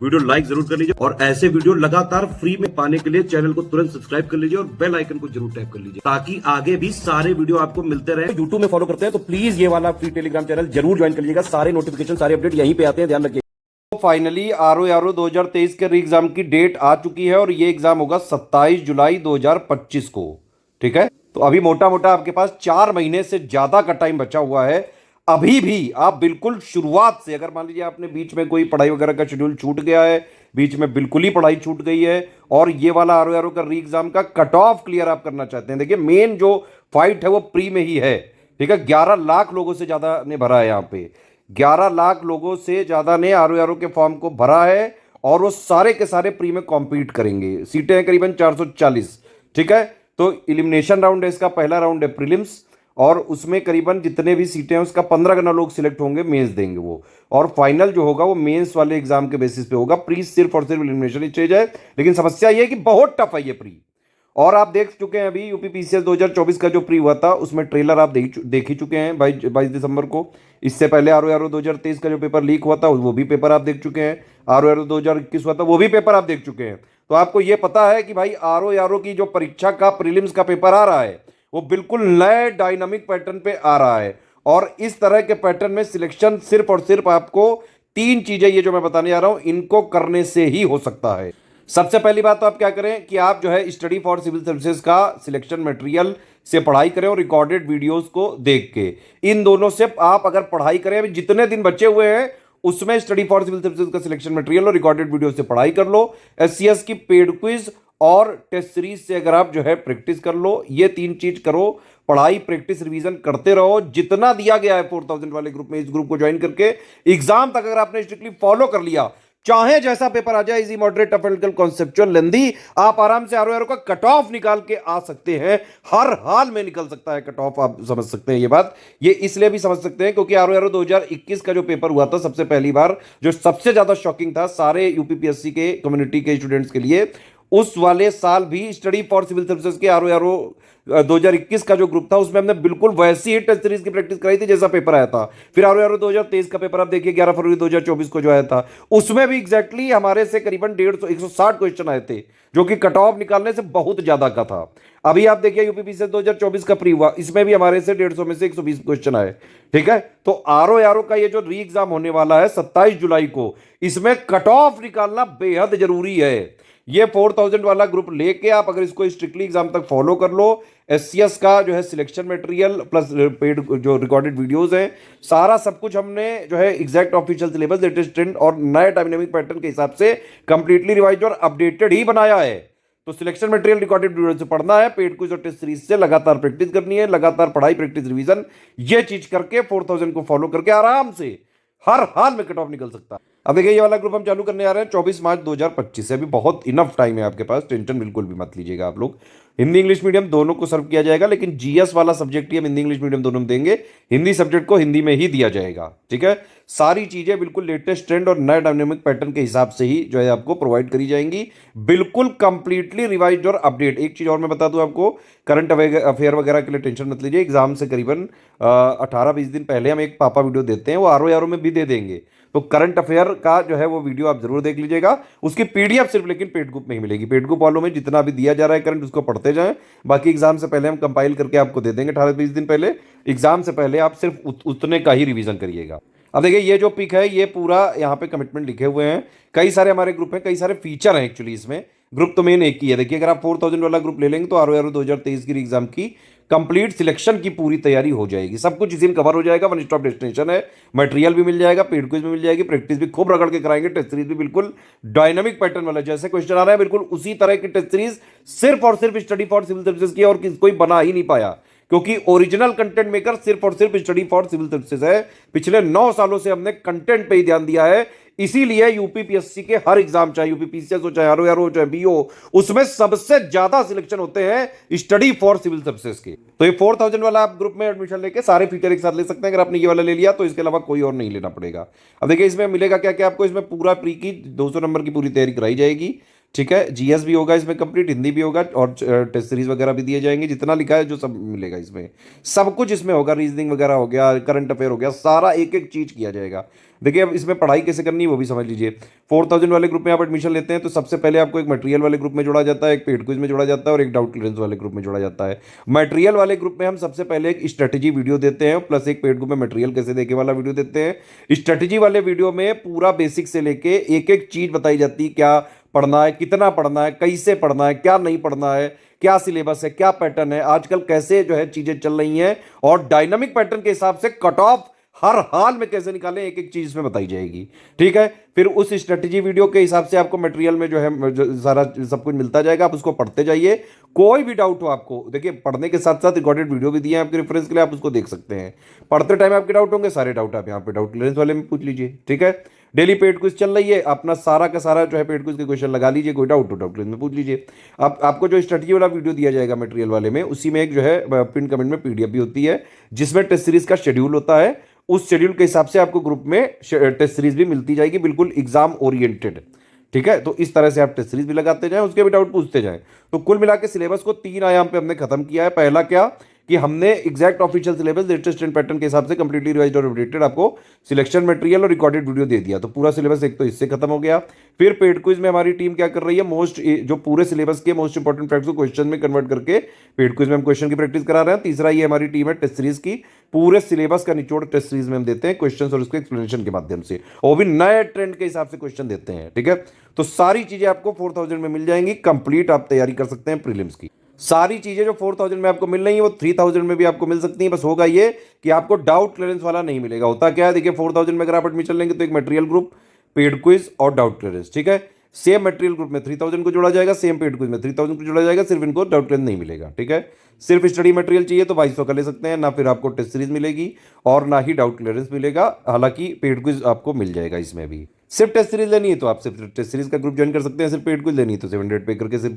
Video like जरूर कर लीजिए और ऐसे वीडियो लगातार फ्री में पाने के लिए चैनल को तुरंत सब्सक्राइब कर लीजिए और बेल आइकन को जरूर टैप कर लीजिए ताकि आगे भी सारे वीडियो आपको मिलते रहे। यूट्यूब में फॉलो करते हैं तो प्लीज ये वाला फ्री टेलीग्राम चैनल जरूर ज्वाइन कर लीजिएगा। सारे नोटिफिकेशन सारे अपडेट यहीं पे आते हैं, ध्यान रखिए। फाइनली आरओ 2023 के री एग्जाम की डेट आ चुकी है और ये एग्जाम होगा 27 जुलाई 2025 को। ठीक है, तो अभी मोटा मोटा आपके पास 4 महीने से ज्यादा का टाइम बचा हुआ है। अभी भी आप बिल्कुल शुरुआत से, अगर मान लीजिए आपने बीच में कोई पढ़ाई वगैरह का शेड्यूल छूट गया है, बीच में बिल्कुल ही पढ़ाई छूट गई है और ये वाला आरओ का री एग्जाम का कट ऑफ क्लियर आप करना चाहते हैं, देखिए मेन जो फाइट है वो प्री में ही है। ठीक है, 11 लाख लोगों से ज्यादा ने भरा है, यहाँ पे 11 लाख लोगों से ज्यादा ने आरओ के फॉर्म को भरा है और वो सारे के सारे प्री में कॉम्पीट करेंगे। सीटें हैं करीबन 440। ठीक है, तो एलिमिनेशन राउंड है, इसका पहला राउंड है प्रीलिम्स और उसमें करीबन जितने भी सीटें हैं उसका 15 गना लोग सिलेक्ट होंगे, मेंस देंगे वो, और फाइनल जो होगा वो मेंस वाले एग्जाम के बेसिस पे होगा। प्री सिर्फ और सिर्फ एलिमिनेशन स्टेज है, लेकिन समस्या ये है कि बहुत टफ है ये प्री। और आप देख चुके हैं अभी यूपी पीसीएस 2024 का जो प्री हुआ था उसमें ट्रेलर आप देख ही चुके हैं 22 दिसंबर को। इससे पहले आरओ 2023 का जो पेपर लीक हुआ था वो भी पेपर आप देख चुके हैं। आरओ 2021 हुआ था वो भी पेपर आप देख चुके हैं। तो आपको ये पता है कि भाई आरओ की जो परीक्षा का प्रीलिम्स का पेपर आ रहा है वो बिल्कुल नए डायनामिक पैटर्न पे आ रहा है और इस तरह के पैटर्न में सिलेक्शन सिर्फ और सिर्फ आपको 3 चीजें, ये जो मैं बताने जा रहा हूं, इनको करने से ही हो सकता है। सबसे पहली बात तो आप क्या करें कि आप जो है स्टडी फॉर सिविल सर्विसेज का सिलेक्शन मटेरियल से पढ़ाई करें और रिकॉर्डेड वीडियोस को देख के। इन दोनों से आप अगर पढ़ाई करें, जितने दिन बचे हुए हैं उसमें स्टडी फॉर सिविल सर्विसेज का सिलेक्शन मटेरियल और रिकॉर्डेड वीडियो से पढ़ाई कर लो। एससीएस की पेड क्विज और टेस्ट सीरीज से अगर आप जो है प्रैक्टिस कर लो। ये 3 चीज करो, पढ़ाई प्रैक्टिस रिवीजन करते रहो। जितना दिया गया है 4000 वाले ग्रुप में, इस ग्रुप को ज्वाइन करके एग्जाम तक अगर आपने स्ट्रिक्टली फॉलो कर लिया, चाहे जैसा पेपर आ जाए, easy moderate tough and conceptual lengthy, आप आराम से आरओ का कट ऑफ निकाल के आ सकते हैं। हर हाल में निकल सकता है कट ऑफ, आप समझ सकते हैं ये बात। ये इसलिए भी समझ सकते हैं क्योंकि आरओ 2021 का जो पेपर हुआ था सबसे पहली बार, जो सबसे ज्यादा शॉकिंग था सारे यूपीपीएससी के कम्युनिटी के स्टूडेंट्स के लिए, उस वाले साल भी स्टडी फॉर सिविल सर्विसेज के आरओ 2021 का जो ग्रुप था उसमें हमने बिल्कुल वैसी ही टेस्ट सीरीज की प्रैक्टिस कराई थी जैसा पेपर आया था। फिर आरओ 2023 का पेपर आप देखिए 11 फरवरी 2024 को जो आया था, उसमें भी एग्जैक्टली हमारे से करीबन 160 क्वेश्चन आए थे, जो कि कट ऑफ निकालने से बहुत ज्यादा का था। अभी आप देखिए यूपीपीसीएस 2024 का प्री हुआ, इसमें भी हमारे से 150 में से 120 क्वेश्चन आए। ठीक है, तो आरओ का ये जो री एग्जाम होने वाला है 27 जुलाई को, इसमें कट ऑफ निकालना बेहद जरूरी है। ये 4000 वाला ग्रुप लेके आप अगर इसको स्ट्रिक्टली एग्जाम तक फॉलो कर लो, एससीएस का जो है सिलेक्शन मटेरियल प्लस पेड जो रिकॉर्डेड वीडियोस हैं, सारा सब कुछ हमने जो है exact official syllabus, latest trend और नए डायनामिक पैटर्न के हिसाब से कंप्लीटली रिवाइज और अपडेटेड ही बनाया है। तो सिलेक्शन मटेरियल रिकॉर्डेड वीडियो से पढ़ना है, पेड क्विज और टेस्ट सीरीज से लगातार प्रैक्टिस करनी है, लगातार पढ़ाई प्रैक्टिस रिवीजन, ये चीज करके 4000 को फॉलो करके आराम से हर हाल में कट ऑफ निकल सकता है। अब देखिए ये वाला ग्रुप हम चालू करने आ रहे हैं 24 मार्च 2025 से। अभी बहुत इनफ टाइम है आपके पास, टेंशन बिल्कुल भी मत लीजिएगा आप लोग। हिंदी इंग्लिश मीडियम दोनों को सर्व किया जाएगा, लेकिन जीएस वाला सब्जेक्ट ही हम हिंदी इंग्लिश मीडियम दोनों में देंगे, हिंदी सब्जेक्ट को हिंदी में ही दिया जाएगा। ठीक है, सारी चीजें बिल्कुल लेटेस्ट ट्रेंड और नए डायनामिक पैटर्न के हिसाब से ही जो है आपको प्रोवाइड करी जाएंगी, बिल्कुल कंप्लीटली रिवाइज्ड और अपडेट। एक चीज और मैं बता दूं आपको, करंट अफेयर वगैरह के लिए टेंशन मत लीजिए। एग्जाम से करीबन 18-20 दिन पहले हम एक पापा वीडियो देते हैं, वो आरओ में भी दे देंगे। तो करंट अफेयर का जो है वो वीडियो आप जरूर देख लीजिएगा। उसकी पीडीएफ सिर्फ लेकिन पेड ग्रुप में ही मिलेगी। पेड ग्रुप वालों में जितना भी दिया जा रहा है करंट, उसको पढ़ते जाएं। बाकी एग्जाम से पहले हम कंपाइल करके आपको दे देंगे 18-20 दिन पहले। एग्जाम से पहले आप सिर्फ उतने का ही रिवीजन करिएगा। अब देखिए ये जो पिक है ये पूरा यहाँ पे कमिटमेंट लिखे हुए हैं। कई सारे हमारे ग्रुप हैं, कई सारे फीचर हैं एक्चुअली इसमें। ग्रुप तो मेन एक ही है। देखिए अगर आप 4000 वाला ग्रुप ले लेंगे तो आरओ 2023 की एग्जाम की कंप्लीट सिलेक्शन की पूरी तैयारी हो जाएगी। सब कुछ इसी में कवर हो जाएगा, वन स्टॉप डेस्टिनेशन है। मटेरियल भी मिल जाएगा, पेड क्विज भी मिल जाएगी, प्रैक्टिस भी खूब रगड़ के कराएंगे, टेस्ट सीरीज भी बिल्कुल डायनामिक पैटर्न वाला, जैसे क्वेश्चन आ रहा है बिल्कुल उसी तरह की टेस्ट सीरीज सिर्फ और सिर्फ स्टडी फॉर सिविल सर्विसेज की, और कोई बना ही नहीं पाया, क्योंकि ओरिजिनल कंटेंट मेकर सिर्फ और सिर्फ स्टडी फॉर सिविल सर्विसेज है। पिछले 9 सालों से हमने कंटेंट पे ही ध्यान दिया है, इसीलिए यूपीपीएससी के हर एग्जाम, चाहे यूपीपीसीएस हो, चाहे आरओ हो, चाहे बीओ, उसमें सबसे ज्यादा सिलेक्शन होते हैं स्टडी फॉर सिविल सर्विसेज के। तो ये 4000 वाला आप ग्रुप में एडमिशन लेके सारे फीचर एक साथ ले सकते हैं। अगर आपने ये वाला ले लिया तो इसके अलावा कोई और नहीं लेना पड़ेगा। अब देखिए इसमें मिलेगा क्या क्या आपको। इसमें पूरा प्री की 200 नंबर की पूरी तैयारी कराई जाएगी, ठीक है। जीएस भी होगा इसमें कंप्लीट, हिंदी भी होगा और टेस्ट सीरीज वगैरह भी दिए जाएंगे, जितना लिखा है जो सब मिलेगा इसमें, सब कुछ इसमें होगा। रीजनिंग वगैरह हो गया, करंट अफेयर हो गया, सारा एक एक चीज किया जाएगा। देखिए अब इसमें पढ़ाई कैसे करनी है वो भी समझ लीजिए। 4000 वाले ग्रुप में आप एडमिशन लेते हैं तो सबसे पहले आपको एक मटेरियल वाले ग्रुप में जोड़ा जाता है, एक पेड क्विज में जोड़ा जाता है और एक डाउट क्लियरेंस वाले ग्रुप में जोड़ा जाता है। मटेरियल वाले ग्रुप में हम सबसे पहले एक स्ट्रेटेजी वीडियो देते हैं प्लस एक पेड ग्रुप में मटेरियल कैसे देखे वाला वीडियो देते हैं। स्ट्रेटेजी वाले वीडियो में पूरा बेसिक से लेके एक एक चीज बताई जाती है, क्या पढ़ना है, कितना पढ़ना है, कैसे पढ़ना है, क्या नहीं पढ़ना है, क्या सिलेबस है, क्या पैटर्न है, आजकल कैसे जो है चीजें चल रही हैं और डायनामिक पैटर्न के हिसाब से कट ऑफ हर हाल में कैसे निकालें, एक एक चीज इसमें बताई जाएगी। ठीक है, फिर उस स्ट्रेटेजी वीडियो के हिसाब से आपको मटेरियल में जो है सारा सब कुछ मिलता जाएगा, आप उसको पढ़ते जाइए। कोई भी डाउट हो आपको, देखिए पढ़ने के साथ साथ रिकॉर्डेड वीडियो भी दिए हैं आपके रेफरेंस के लिए, आप उसको देख सकते हैं। पढ़ते टाइम आपके डाउट होंगे, सारे डाउट आप यहाँ पे डाउट क्लियरेंस वाले में पूछ लीजिए। ठीक है, डेली पेड क्विज चल रही है, अपना सारा का सारा जो है पेड क्विज के क्वेश्चन लगा लीजिए, कोई डाउट हो डाउट क्लियरेंस में पूछ लीजिए। आप आपको जो स्ट्रेटजी वाला वीडियो दिया जाएगा मटेरियल वाले में, उसी में एक जो है पिन कमेंट में पीडीएफ भी होती है जिसमें टेस्ट सीरीज का शेड्यूल होता है। उस शेड्यूल के हिसाब से आपको ग्रुप में टेस्ट सीरीज भी मिलती जाएगी, बिल्कुल एग्जाम ओरिएंटेड। ठीक है, तो इस तरह से आप टेस्ट सीरीज भी लगाते जाएं, उसके भी डाउट पूछते जाएं। तो कुल मिला के सिलेबस को 3 आयाम पे हमने खत्म किया है। पहला क्या कि हमने exact official syllabus latest and pattern के हिसाब से कंप्लीटली रिवाइज्ड और अपडेटेड आपको सिलेक्शन मटेरियल और रिकॉर्डेड वीडियो दे दिया। तो पूरा सिलेबस एक तो इससे खत्म हो गया। फिर पेड क्विज में हमारी टीम क्या कर रही है, जो पूरे सिलेबस के मोस्ट इंपॉर्टेंट फैक्ट्स को क्वेश्चन में कन्वर्ट करके पेड क्विज में हम क्वेश्चन की प्रैक्टिस करा रहे हैं। तीसरा ये हमारी टीम है टेस्ट सीरीज की, पूरे सिलेबस का निचोड़ टेस्ट सीरीज में हम देते हैं क्वेश्चन और उसके एक्सप्लेनेशन के माध्यम से, और भी नए ट्रेंड के हिसाब से क्वेश्चन देते हैं। ठीक है, तो सारी चीजें आपको 4000 में मिल जाएंगी, कंप्लीट आप तैयारी कर सकते हैं प्रीलिम्स की। सारी चीजें जो 4000 में आपको मिल रही है वो 3000 में भी आपको मिल सकती हैं। बस होगा ये कि आपको डाउट क्लियरेंस वाला नहीं मिलेगा। होता क्या है, देखिए 4000 में अगर आप एडमिशन लेंगे तो एक मटेरियल ग्रुप, पेड क्विज और डाउट क्लियरेंस। ठीक है, सेम मटेरियल ग्रुप में 3000 को जोड़ा जाएगा, सेम पेड क्विज में 3000 को जोड़ा जाएगा, सिर्फ इनको डाउट क्लियरेंस नहीं मिलेगा। ठीक है, सिर्फ स्टडी मटेरियल चाहिए तो 2200 का ले सकते हैं, ना फिर आपको टेस्ट सीरीज मिलेगी और ना ही डाउट क्लियरेंस मिलेगा। हालांकि पेड क्विज आपको मिल जाएगा इसमें भी। सिर्फ टेस्ट सीरीज लेनी है तो आप सिर्फ टेस्ट सीरीज का ग्रुप ज्वाइन कर सकते हैं, सिर्फ पेड क्विज लेनी है तो 700 पे करके सिर्फ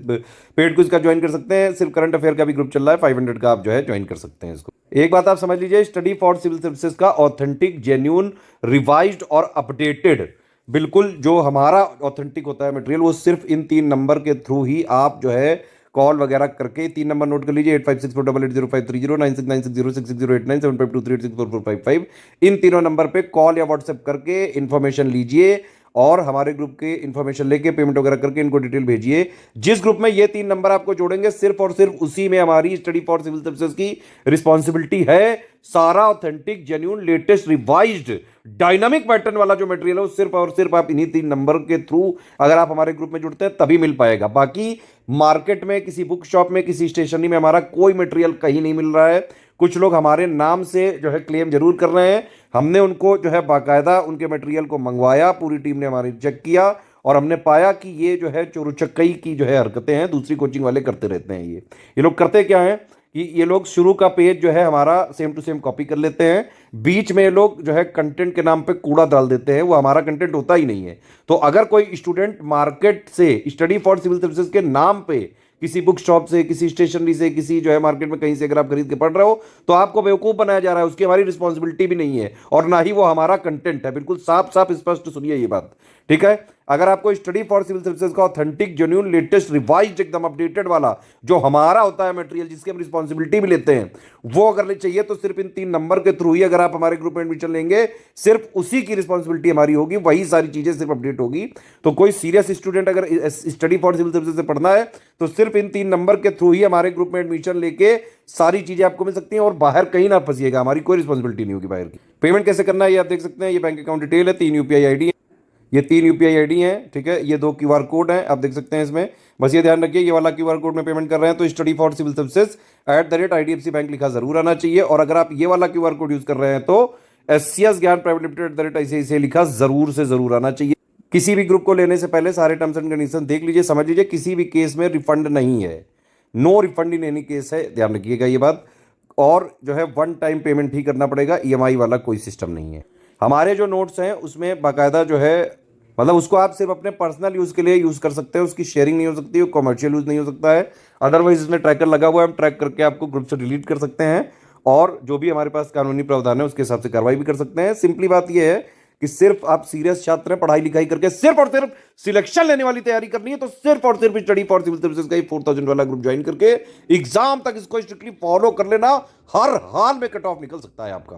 पेड क्विज का ज्वाइन कर सकते हैं। सिर्फ करंट अफेयर का भी ग्रुप चल रहा है, 500 का आप जो है ज्वाइन कर सकते हैं इसको। एक बात आप समझ लीजिए, स्टडी फॉर सिविल सर्विसेज का ऑथेंटिक, जेन्यून, रिवाइज्ड और अपडेटेड, बिल्कुल जो हमारा ऑथेंटिक होता है मटेरियल, वो सिर्फ इन 3 नंबर के थ्रू ही आप जो है कॉल वगैरह करके 3 नंबर नोट कर लीजिए, 8564880530, 9696066089, 7523864455। इन तीनों नंबर पे कॉल या व्हाट्सएप करके इन्फॉर्मेशन लीजिए और हमारे ग्रुप के इन्फॉर्मेशन लेके पेमेंट वगैरह करके इनको डिटेल भेजिए। जिस ग्रुप में ये 3 नंबर आपको जोड़ेंगे, सिर्फ और सिर्फ उसी में हमारी स्टडी फॉर सिविल सर्विसेज की रिस्पॉन्सिबिलिटी है। सारा authentic, genuine, latest, revised, dynamic pattern वाला जो मटेरियल है वो सिर्फ और सिर्फ आप इन्हीं 3 नंबर के थ्रू अगर आप हमारे ग्रुप में जुड़ते हैं तभी मिल पाएगा। बाकी मार्केट में, किसी बुक शॉप में, किसी स्टेशनरी में हमारा कोई मटेरियल कहीं नहीं मिल रहा है। कुछ लोग हमारे नाम से जो है क्लेम जरूर कर रहे हैं, हमने उनको जो है बाकायदा उनके मटेरियल को मंगवाया, पूरी टीम ने हमारी चेक किया और हमने पाया कि ये जो है चोरुचक्कई की जो है हरकतें हैं, दूसरी कोचिंग वाले करते रहते हैं। ये लोग करते क्या है कि ये लोग शुरू का पेज जो है हमारा सेम टू सेम कॉपी कर लेते हैं, बीच में ये लोग जो है कंटेंट के नाम पे कूड़ा डाल देते हैं, वो हमारा कंटेंट होता ही नहीं है। तो अगर कोई स्टूडेंट मार्केट से स्टडी फॉर सिविल सर्विसेज के नाम पे किसी बुक शॉप से, किसी स्टेशनरी से, किसी जो है मार्केट में कहीं से अगर आप खरीद के पढ़ रहे हो तो आपको बेवकूफ बनाया जा रहा है, उसकी हमारी रिस्पॉन्सिबिलिटी भी नहीं है और ना ही वो हमारा कंटेंट है। बिल्कुल साफ साफ स्पष्ट सुनिए ये बात। ठीक है, अगर आपको स्टडी फॉर सिविल सर्विसेज का ऑथेंटिक, जेन्युइन, लेटेस्ट, रिवाइज्ड, एकदम अपडेटेड वाला जो हमारा होता है मटेरियल, जिसकी हम रिस्पॉन्सिबिलिटी भी लेते हैं, वो अगर चाहिए तो सिर्फ इन 3 नंबर के थ्रू ही अगर आप हमारे ग्रुप में एडमिशन लेंगे, सिर्फ उसी की रिस्पॉन्सिबिलिटी हमारी होगी, वही सारी चीजें सिर्फ अपडेट होगी। तो कोई सीरियस स्टूडेंट अगर स्टडी फॉर सिविल सर्विसेज से पढ़ना है तो सिर्फ इन 3 नंबर के थ्रू ही हमारे ग्रुप में एडमिशन लेके सारी चीजें आपको मिल सकती हैं और बाहर कहीं ना फंसिएगा, हमारी कोई रिस्पॉन्सिबिलिटी नहीं होगी बाहर की। पेमेंट कैसे करना है ये आप देख सकते हैं, ये बैंक अकाउंट डिटेल है, 3 यूपीआई आईडी है, ये 3 यूपीआई आईडी है। ठीक है, ये 2 क्यूआर कोड हैं, आप देख सकते हैं इसमें। बस ये ध्यान रखिए, ये वाला क्यूआर कोड में पेमेंट कर रहे हैं तो study for civil services @IDFC bank लिखा जरूर आना चाहिए, और अगर आप ये वाला क्यूआर कोड यूज कर रहे हैं तो SCS ज्ञान प्राइवेट लिमिटेड @ICICI लिखा जरूर से जरूर आना चाहिए। किसी भी ग्रुप को लेने से पहले सारे टर्म्स एंड कंडीशन देख लीजिए, समझ लीजिए, किसी भी केस में रिफंड नहीं है, no refund in any case है, ध्यान रखिएगा ये बात। और जो है 1 टाइम पेमेंट ही करना पड़ेगा, EMI वाला कोई सिस्टम नहीं है। हमारे जो नोट्स हैं उसमें बाकायदा जो है, मतलब उसको आप सिर्फ अपने पर्सनल यूज के लिए यूज कर सकते हैं, उसकी शेयरिंग नहीं हो सकती, वो कमर्शियल यूज नहीं हो सकता है। अदरवाइज इसमें ट्रैकर लगा हुआ है, हम ट्रैक करके आपको ग्रुप से डिलीट कर सकते हैं और जो भी हमारे पास कानूनी प्रावधान है उसके हिसाब से कार्रवाई भी कर सकते हैं। सिंपली बात यह है कि सिर्फ आप सीरियस छात्र हैं, पढ़ाई लिखाई करके सिर्फ और सिर्फ सिलेक्शन लेने वाली तैयारी करनी है, तो सिर्फ और सिर्फ स्टडी फॉर सिविल सर्विसेज का 4000 वाला ग्रुप ज्वाइन करके एग्जाम तक इसको स्ट्रिक्टली फॉलो कर लेना। हर हाल में कट ऑफ निकल सकता है आपका।